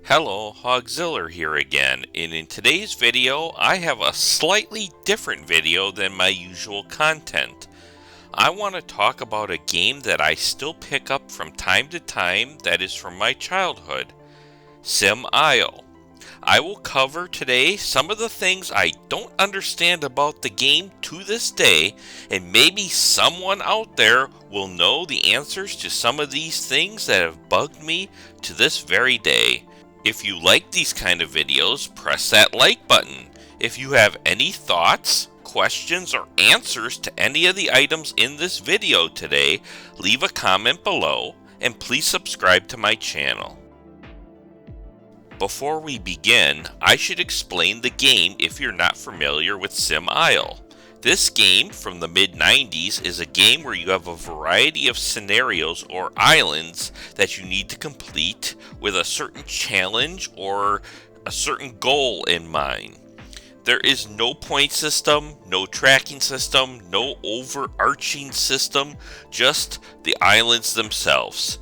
Hello, Hogziller here again, and in today's video I have a slightly different video than my usual content. I want to talk about a game that I still pick up from time to time that is from my childhood, SimIsle. I will cover today some of the things I don't understand about the game to this day, and maybe someone out there will know the answers to some of these things that have bugged me to this very day. If you like these kind of videos, press that like button. If you have any thoughts, questions, or answers to any of the items in this video today, leave a comment below, and please subscribe to my channel. Before we begin, I should explain the game if you're not familiar with SimIsle. This game from the mid-90s is a game where you have a variety of scenarios or islands that you need to complete with a certain challenge or a certain goal in mind. There is no point system, no tracking system, no overarching system, just the islands themselves.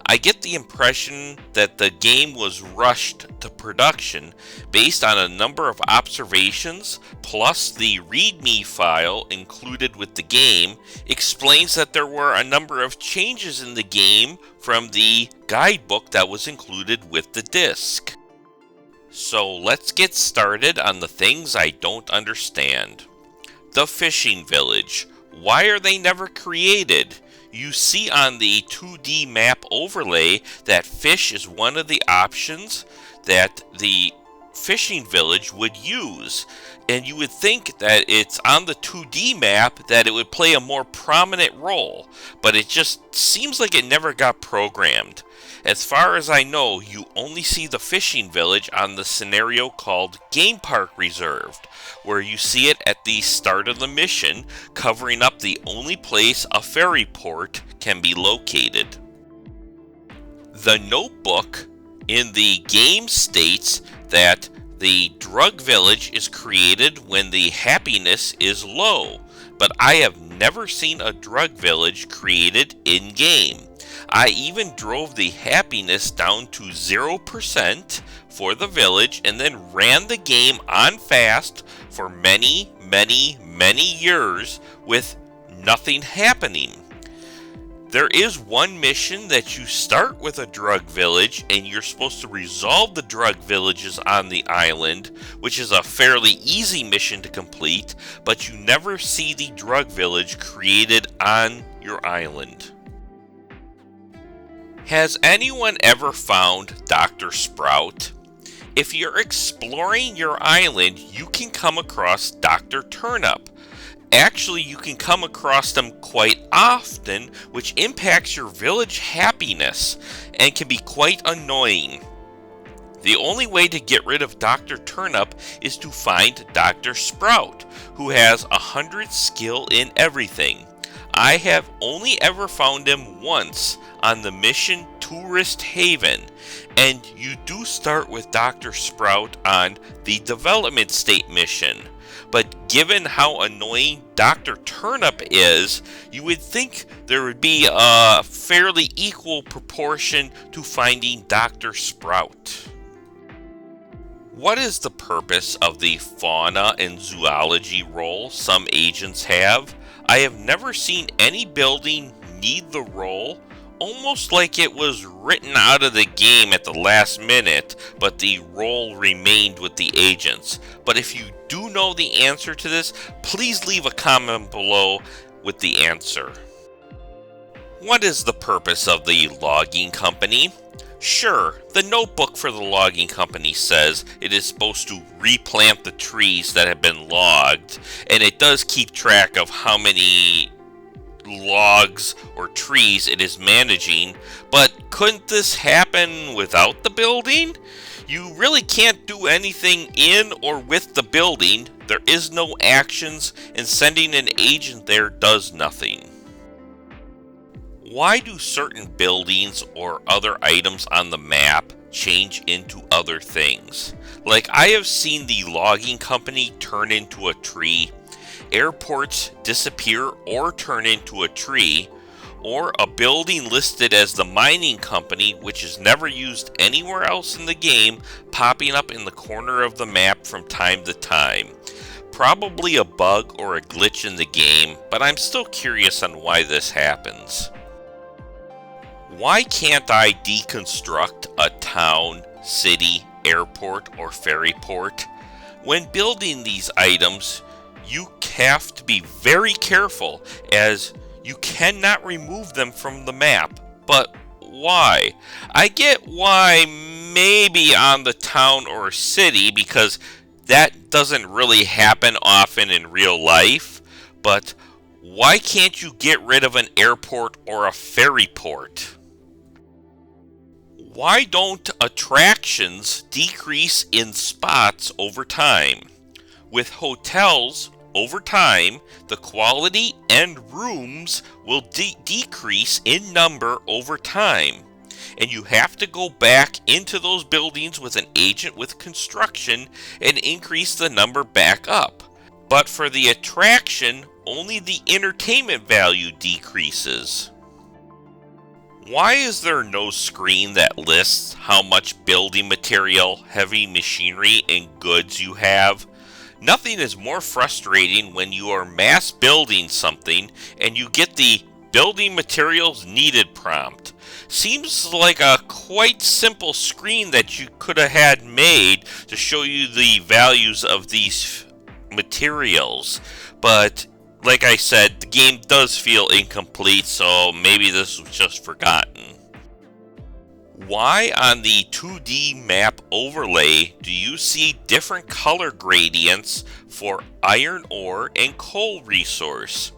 I get the impression that the game was rushed to production based on a number of observations, plus the README file included with the game explains that there were a number of changes in the game from the guidebook that was included with the disc. So let's get started on the things I don't understand. The fishing village. Why are they never created? You see on the 2D map overlay that fish is one of the options that the fishing village would use. And you would think that it's on the 2D map that it would play a more prominent role, but it just seems like it never got programmed. As far as I know, you only see the fishing village on the scenario called Game Park Reserved, where you see it at the start of the mission, covering up the only place a ferry port can be located. The notebook in the game states that the drug village is created when the happiness is low, but I have never seen a drug village created in-game. I even drove the happiness down to 0% for the village and then ran the game on fast for many years with nothing happening. There is one mission that you start with a drug village and you're supposed to resolve the drug villages on the island, which is a fairly easy mission to complete, but you never see the drug village created on your island. Has anyone ever found Dr. Sprout? If you're exploring your island, you can come across Dr. Turnip. Actually, you can come across them quite often, which impacts your village happiness and can be quite annoying. The only way to get rid of Dr. Turnip is to find Dr. Sprout, who has 100 skill in everything. I have only ever found him once on the mission Tourist Haven, and you do start with Dr. Sprout on the development state mission. But given how annoying Dr. Turnip is, you would think there would be a fairly equal proportion to finding Dr. Sprout. What is the purpose of the Fauna and Zoology role some agents have? I have never seen any building need the role, almost like it was written out of the game at the last minute, but the role remained with the agents. But if you do know the answer to this, please leave a comment below with the answer. What is the purpose of the logging company? Sure, the notebook for the logging company says it is supposed to replant the trees that have been logged, and it does keep track of how many logs or trees it is managing, but couldn't this happen without the building? You really can't do anything in or with the building. There is no actions, and sending an agent there does nothing. Why do certain buildings or other items on the map change into other things? Like, I have seen the logging company turn into a tree, airports disappear or turn into a tree, or a building listed as the mining company which is never used anywhere else in the game popping up in the corner of the map from time to time. Probably a bug or a glitch in the game, but I'm still curious on why this happens. Why can't I deconstruct a town, city, airport, or ferry port? When building these items, you have to be very careful as you cannot remove them from the map. But why? I get why maybe on the town or city, because that doesn't really happen often in real life. But why can't you get rid of an airport or a ferry port? Why don't attractions decrease in spots over time? With hotels, over time, the quality and rooms will decrease in number over time. And you have to go back into those buildings with an agent with construction and increase the number back up. But for the attraction, only the entertainment value decreases. Why is there no screen that lists how much building material, heavy machinery, and goods you have? Nothing is more frustrating when you are mass building something and you get the building materials needed prompt. Seems like a quite simple screen that you could have had made to show you the values of these materials, but like I said, the game does feel incomplete, so maybe this was just forgotten. Why on the 2D map overlay do you see different color gradients for iron ore and coal resource?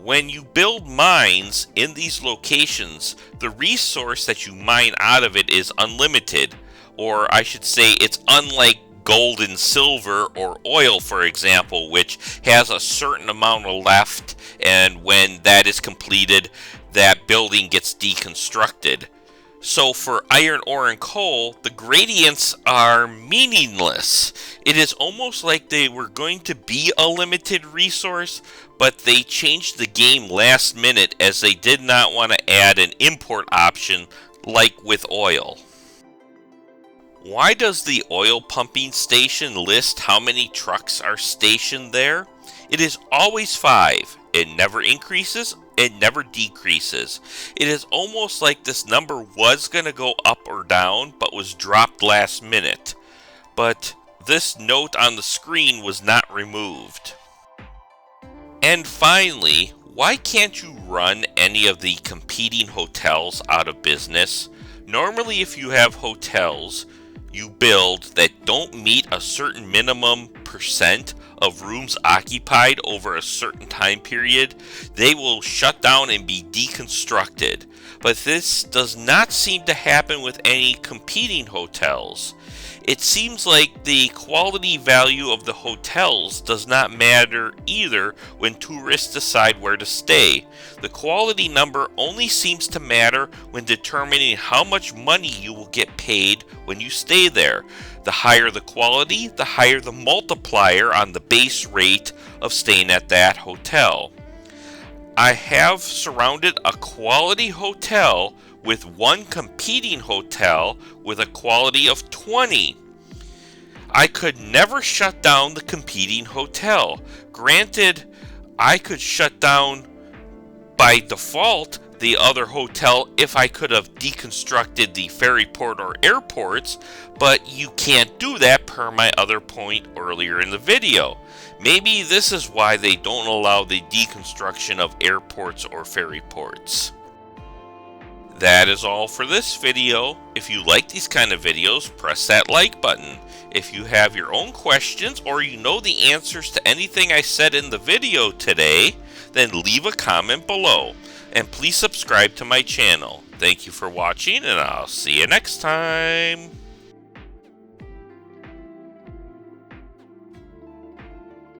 When you build mines in these locations, the resource that you mine out of it is unlimited, or I should say it's unlike gold and silver or oil, for example, which has a certain amount left, and when that is completed, that building gets deconstructed. So for iron ore and coal, the gradients are meaningless. It is almost like they were going to be a limited resource, but they changed the game last minute as they did not want to add an import option like with oil. Why does the oil pumping station list how many trucks are stationed there? It is always 5. It never increases, it never decreases. It is almost like this number was going to go up or down, but was dropped last minute. But this note on the screen was not removed. And finally, why can't you run any of the competing hotels out of business? Normally, if you have hotels you build that don't meet a certain minimum percent of rooms occupied over a certain time period, they will shut down and be deconstructed. But this does not seem to happen with any competing hotels. It seems like the quality value of the hotels does not matter either when tourists decide where to stay. The quality number only seems to matter when determining how much money you will get paid when you stay there. The higher the quality, the higher the multiplier on the base rate of staying at that hotel. I have surrounded a quality hotel with one competing hotel with a quality of 20. I could never shut down the competing hotel. Granted, I could shut down by default the other hotel if I could have deconstructed the ferry port or airports, but you can't do that per my other point earlier in the video. Maybe this is why they don't allow the deconstruction of airports or ferry ports. That is all for this video. If you like these kind of videos, press that like button. If you have your own questions or you know the answers to anything I said in the video today, then leave a comment below. And please subscribe to my channel. Thank you for watching, and I'll see you next time.